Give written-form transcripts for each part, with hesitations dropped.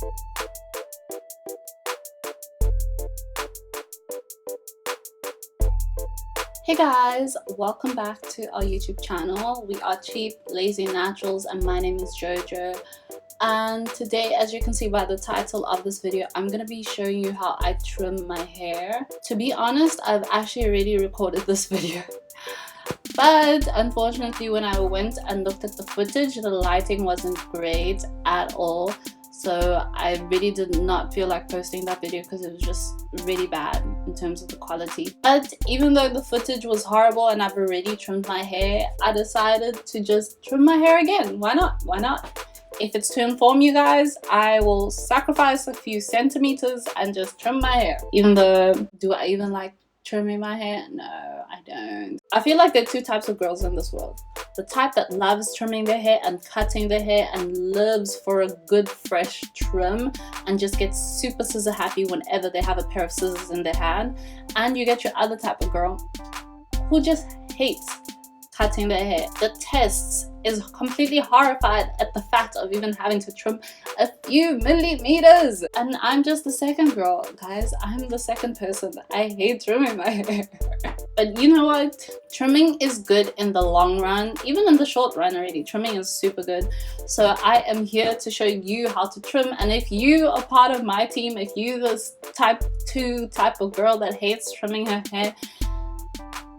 Hey guys, welcome back to our YouTube channel. We are Cheap, Lazy Naturals and my name is Jojo. And today, as you can see by the title of this video, I'm going to be showing you how I trim my hair. To be honest, I've actually already recorded this video. But unfortunately, when I went and looked at the footage, the lighting wasn't great at all. So I really did not feel like posting that video because it was just really bad in terms of the quality. But even though the footage was horrible and I've already trimmed my hair, I decided to just trim my hair again. Why not? Why not? If it's to inform you guys, I will sacrifice a few centimeters and just trim my hair. Even though, do I even like trimming my hair? No, I don't. I feel like there are two types of girls in this world. The type that loves trimming their hair and cutting their hair and lives for a good fresh trim and just gets super scissor happy whenever they have a pair of scissors in their hand. And you get your other type of girl who just hates cutting their hair. The tests is completely horrified at the fact of even having to trim a few millimeters. And I'm just the second girl, guys. I'm the second person. I hate trimming my hair. But you know what? Trimming is good in the long run. Even in the short run already, trimming is super good. So I am here to show you how to trim. And if you are part of my team, if you this type 2 type of girl that hates trimming her hair,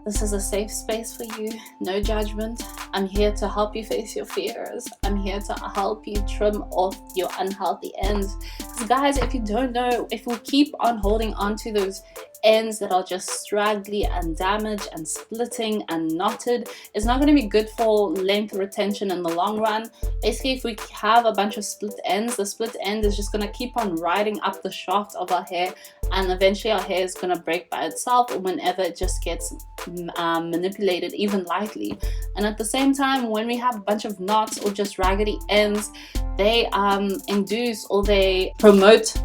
this is a safe space for you. No judgment. I'm here to help you face your fears. I'm here to help you trim off your unhealthy ends. Because guys, if you don't know, if we keep on holding on to those ends that are just straggly and damaged and splitting and knotted, it's not going to be good for length retention in the long run. Basically, if we have a bunch of split ends, the split end is just going to keep on riding up the shaft of our hair, and eventually our hair is going to break by itself whenever it just gets manipulated even lightly. And at the same time, when we have a bunch of knots or just raggedy ends, they induce or they promote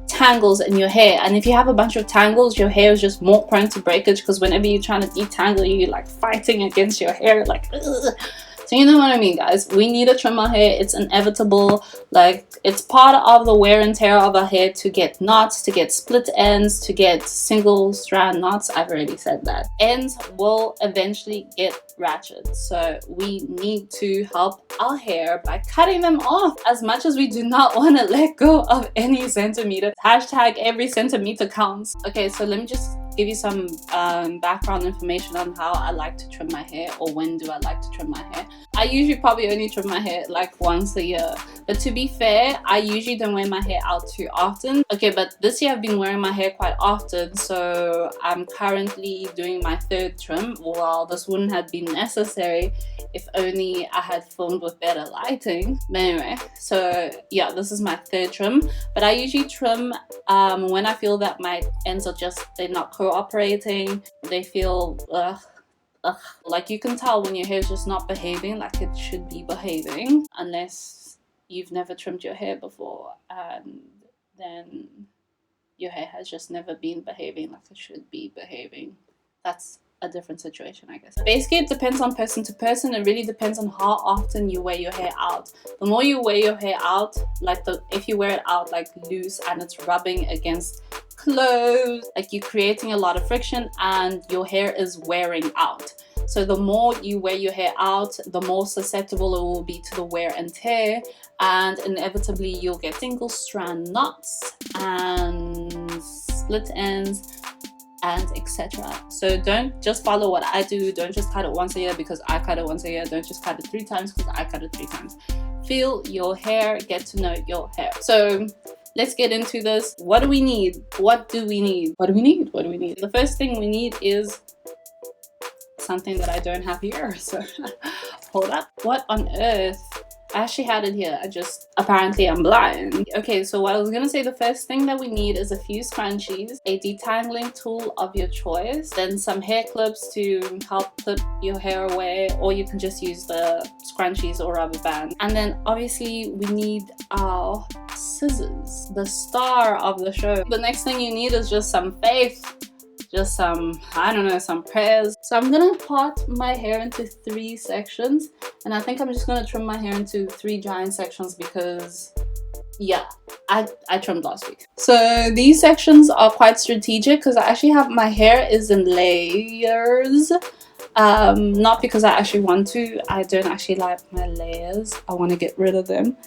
tangles in your hair. And if you have a bunch of tangles, your hair is just more prone to breakage, because whenever you're trying to detangle, you're like fighting against your hair, like ugh. So you know what I mean, guys. We need to trim our hair. It's inevitable. Like, it's part of the wear and tear of our hair to get knots, to get split ends, to get single strand knots. I've already said that. Ends will eventually get ratchet. So we need to help our hair by cutting them off. As much as we do not want to let go of any centimeter. Hashtag every centimeter counts. Okay, so let me just give you some background information on how I like to trim my hair, or when do I like to trim my hair. I usually probably only trim my hair like once a year, but to be fair, I usually don't wear my hair out too often. Okay, but this year I've been wearing my hair quite often, so I'm currently doing my third trim. Well, this wouldn't have been necessary if only I had filmed with better lighting. But anyway, so yeah, this is my third trim, but I usually trim when I feel that my ends are just, they're not cooperating, they feel like you can tell when your hair is just not behaving like it should be behaving, unless you've never trimmed your hair before and then your hair has just never been behaving like it should be behaving. That's a different situation, I guess. Basically, it depends on person to person. It really depends on how often you wear your hair out. The more you wear your hair out, like if you wear it out like loose and it's rubbing against clothes, like you're creating a lot of friction and your hair is wearing out. So the more you wear your hair out, the more susceptible it will be to the wear and tear, and inevitably you'll get single strand knots and split ends and etc. So don't just follow what I do. Don't just cut it once a year because I cut it once a year. Don't just cut it 3 times because I cut it 3 times. Feel your hair, get to know your hair. So let's get into this. What do we need? What do we need? What do we need? What do we need? The first thing we need is something that I don't have here. So hold up. What on earth? I actually had it here. Apparently I'm blind. Okay, so what I was gonna say, the first thing that we need is a few scrunchies, a detangling tool of your choice, then some hair clips to help clip your hair away, or you can just use the scrunchies or rubber band. And then obviously we need our scissors, the star of the show. The next thing you need is just some faith. Just some, I don't know, some prayers. So I'm gonna part my hair into 3 sections, and I think I'm just gonna trim my hair into 3 giant sections because yeah, I trimmed last week. So these sections are quite strategic because I actually have my hair is in layers. Not because I actually want to. I don't actually like my layers. I want to get rid of them.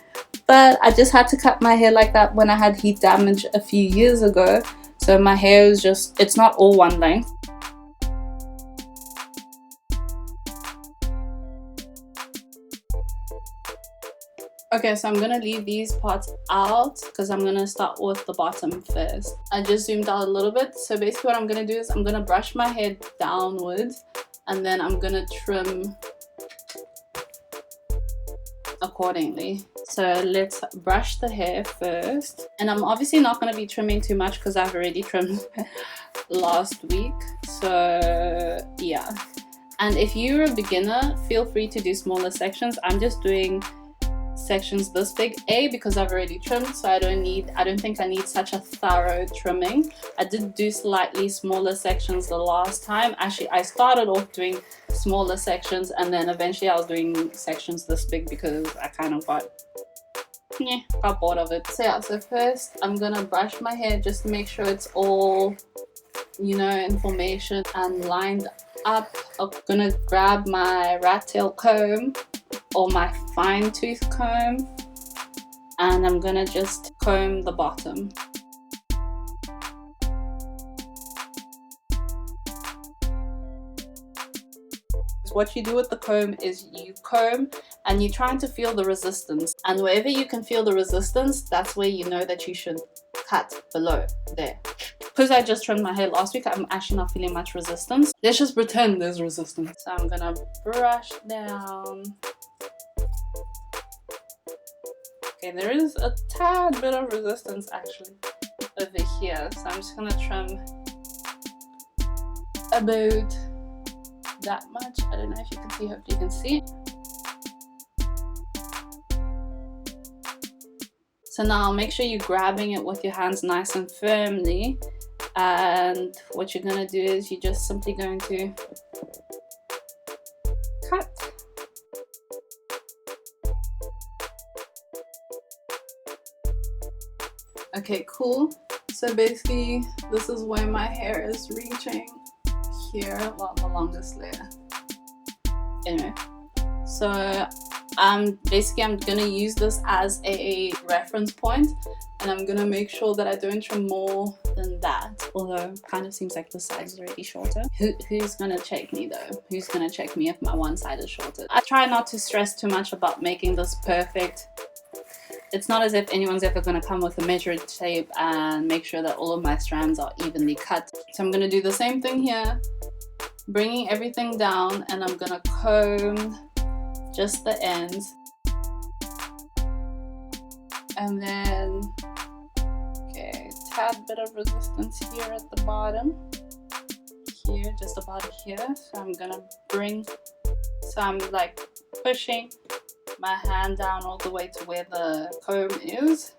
But I just had to cut my hair like that when I had heat damage a few years ago. So my hair is just, it's not all one length. Okay, so I'm gonna leave these parts out because I'm gonna start with the bottom first. I just zoomed out a little bit. So basically what I'm gonna do is I'm gonna brush my hair downwards and then I'm gonna trim accordingly. So let's brush the hair first. And I'm obviously not gonna be trimming too much because I've already trimmed last week. So yeah. And if you're a beginner, feel free to do smaller sections. I'm just doing sections this big, because I've already trimmed, so I don't think I need such a thorough trimming. I did do slightly smaller sections the last time. Actually, I started off doing smaller sections and then eventually I was doing sections this big because I kind of got bored of it. So yeah, so first I'm gonna brush my hair just to make sure it's all, you know, in formation and lined up. I'm gonna grab my rat tail comb or my fine tooth comb and I'm gonna just comb the bottom. What you do with the comb is you comb and you're trying to feel the resistance, and wherever you can feel the resistance, that's where you know that you should cut below there. Because I just trimmed my hair last week, I'm actually not feeling much resistance. Let's just pretend there's resistance. So I'm gonna brush down. Okay, there is a tad bit of resistance actually over here, so I'm just gonna trim about that much. I don't know if you can see, hopefully you can see. So now make sure you're grabbing it with your hands nice and firmly, and what you're gonna do is you're just simply going to cut. Okay, cool. So basically this is where my hair is reaching here, well, the longest layer. Anyway, so basically I'm gonna use this as a reference point, and I'm gonna make sure that I don't trim more than that, although it kind of seems like the side is already shorter. Who's gonna check me though? Who's gonna check me if my one side is shorter? I try not to stress too much about making this perfect. It's not as if anyone's ever going to come with a measured tape and make sure that all of my strands are evenly cut. So I'm going to do the same thing here, bringing everything down, and I'm going to comb just the ends. And then, okay, tad bit of resistance here at the bottom. Here, just about here. So I'm going to I'm like pushing my hand down all the way to where the comb is,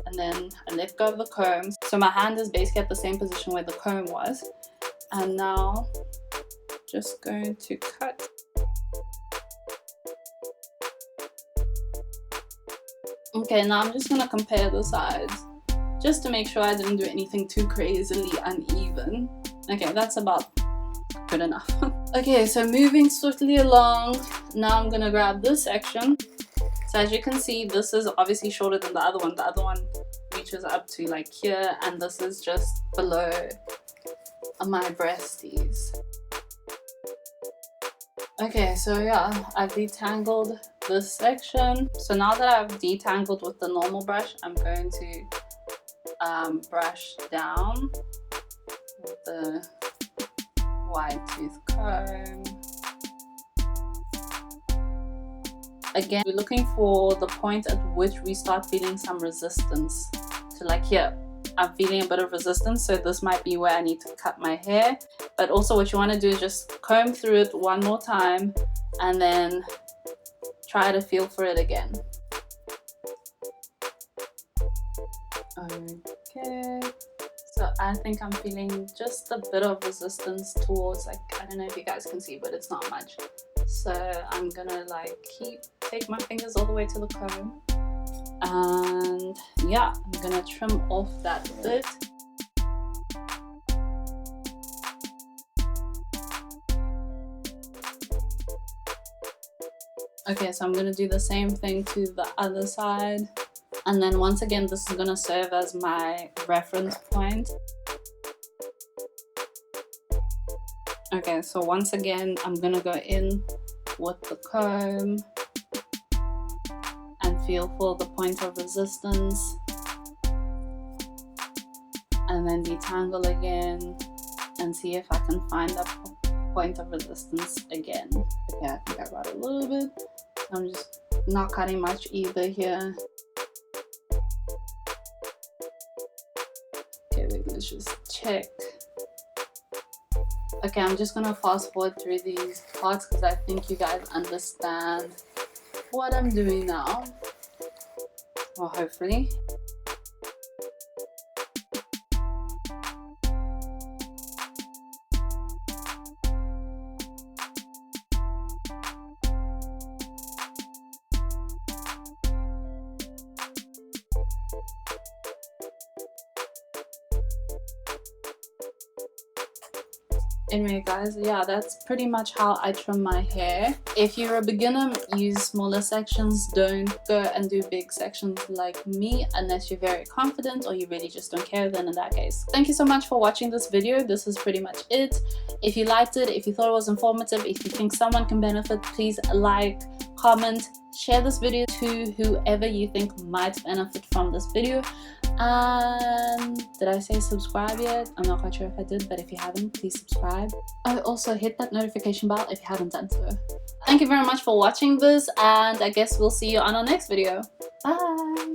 and then I let go of the comb. So my hand is basically at the same position where the comb was, and now just going to cut. Okay, now I'm just gonna compare the sides just to make sure I didn't do anything too crazily uneven. Okay, that's about good enough. Okay, so moving swiftly along, now I'm gonna grab this section. So as you can see, this is obviously shorter than the other one. The other one reaches up to like here, and this is just below my breasties. Okay, so yeah, I've detangled this section. So now that I've detangled with the normal brush, I'm going to brush down with the wide tooth comb. Again, we're looking for the point at which we start feeling some resistance. So like here, I'm feeling a bit of resistance, so this might be where I need to cut my hair. But also what you want to do is just comb through it one more time and then try to feel for it again. Okay, so I think I'm feeling just a bit of resistance towards, like, I don't know if you guys can see, but it's not much. So I'm gonna like take my fingers all the way to the comb And yeah, I'm gonna trim off that bit. Okay, so I'm gonna do the same thing to the other side, and then once again this is gonna serve as my reference point. Okay, so once again I'm gonna go in with the comb and feel for the point of resistance, and then detangle again and see if I can find that point of resistance again. Okay, I think I got a little bit. I'm just not cutting much either here. Okay, wait, let's just check. Okay, I'm just gonna fast forward through these parts because I think you guys understand what I'm doing now. Well, hopefully. Anyway guys, yeah, that's pretty much how I trim my hair. If you're a beginner, use smaller sections. Don't go and do big sections like me unless you're very confident or you really just don't care. Then in that case, thank you so much for watching this video. This is pretty much it. If you liked it, if you thought it was informative, if you think someone can benefit, please like, comment, share this video to whoever you think might benefit from this video. And did I say subscribe yet? I'm not quite sure if I did, but if you haven't, please subscribe. Oh, also hit that notification bell if you haven't done so. Thank you very much for watching this, and I guess we'll see you on our next video. Bye!